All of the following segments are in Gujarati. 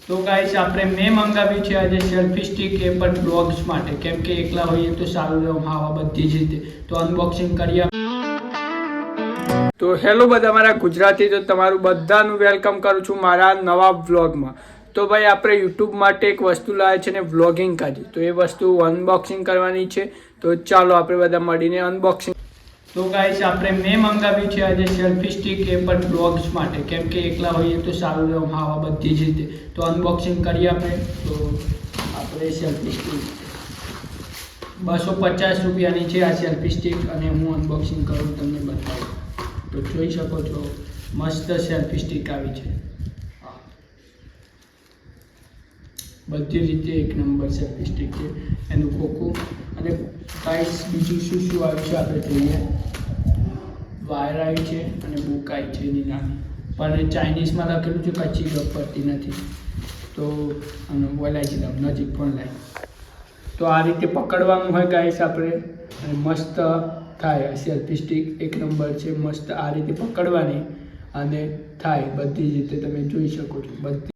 તો ગાઈસ આપણે મેં મંગાવ્યું છે આજે સેલ્ફી સ્ટિક એ પણ બ્લોગ્સ માટે, કેમ કે એકલા હોઈએ તો સારું રહે હા બધી જ રીતે. તો અનબોક્સિંગ કરીએ. તો હેલો બધા મારા ગુજરાતી, તો તમારું બધાનું વેલકમ કરું છું મારા નવા વ્લોગમાં. તો ભાઈ આપણે યુટ્યુબ માટે એક વસ્તુ લાવે છે ને વ્લોગિંગ કાઢી, તો એ વસ્તુ અનબોક્સિંગ કરવાની છે. તો ચાલો આપણે બધા મળીને અનબોક્સિંગ. તો ગાઈસ આપણે મેં મંગાવ્યું છે આજે સેલ્ફી સ્ટિક એ પણ બ્લોગ્સ માટે, કેમ કે એકલા હોઈએ તો સારું રહે હા બધી જ રીતે. તો અનબોક્સિંગ કરીએ આપણે. તો આપણે સેલ્ફી સ્ટિક 250 રૂપિયાની છે આ સેલ્ફી સ્ટિક, અને હું અનબોક્સિંગ કરું તમને બતાવું. તો જોઈ શકો છો મસ્ત સેલ્ફી સ્ટિક આવી છે, બધી રીતે એક નંબર સેલ્ફી સ્ટિક છે. એનું ખોખું અને ગાઈસ બીજું શું શું આવ્યું છે આપણે જોઈએ. વાયર આવી છે અને બુક આવી છે એની નાની, પણ ચાઇનીઝમાં લખેલું છે કચ્છી ગપ પડતી નથી. તો બોલાવી દઉં નજીક પણ લાવી. તો આ રીતે પકડવાનું હોય ગાઈસ આપણે, અને મસ્ત થાય. સેલ્ફી સ્ટિક એક નંબર છે, મસ્ત આ રીતે પકડવાની અને થાય બધી જ રીતે. તમે જોઈ શકો છો બધી.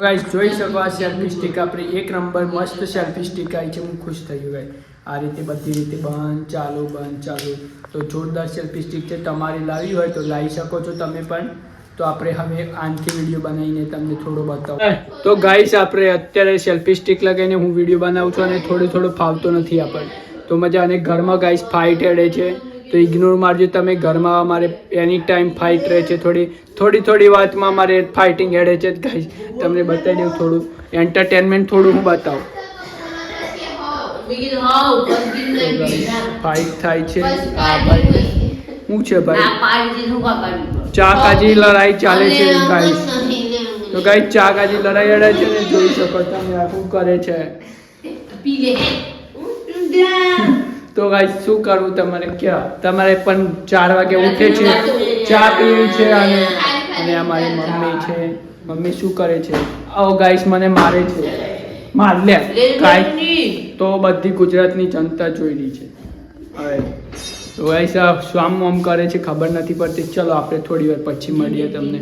ગાઈસ જોઈ શકો આ સેલ્ફી સ્ટિક આપણી એક નંબર મસ્ત સેલ્ફી સ્ટિક આવી છે. હું ખુશ થઈ ગયો ગાઈસ. આ રીતે બધી રીતે બંધ ચાલુ બંધ ચાલુ. તો જોરદાર સેલ્ફી સ્ટિક છે. તમારી લાવી હોય તો લાવી શકો છો તમે પણ. તો આપણે હવે આનથી વિડીયો બનાવીને તમને થોડો બતાવું. તો ગાઈસ આપણે અત્યારે સેલ્ફી સ્ટિક લગાવીને હું વિડીયો બનાવું છું, અને થોડો ફાવતો નથી આપણને. તો મજા, અને ઘરમાં ગાઈસ ફાઇટ હેડે છે, તો ઇગ્નોર મારજો તમે. ઘરમાં અમારે એની ટાઈમ ફાઇટ રહે છે, થોડી વાતમાં અમારે ફાઇટિંગ હેડે છે ગાઈસ. તમને બતાવી દઉં થોડું એન્ટરટેનમેન્ટ, થોડું હું બતાવું. ફાઇટ થાય છે. હા ભાઈ શું છે ભાઈ, ચા કાજી લડાઈ ચાલે છે ગાઈસ. તો ગાઈસ ચા કાજી લડાઈ હેડે છે ને, જોઈ શકો તમે આ શું કરે છે. તો ગાઈસ શું કરવું તમારે, ક્યાં તમારે પણ 4 વાગે ઉઠે છે, ચા પીવી છે. અને અમારી મમ્મી છે, મમ્મી શું કરે છે. આવો ગાઈસ મને મારે છે, માર લે ગાઈસ. તો બધી ગુજરાતની જનતા જોઈ રહી છે હવે. તો ગાઈસ આ શ્વામ મોમ કરે છે, ખબર નથી પડતી. ચલો આપણે થોડી વાર પછી મળીએ તમને.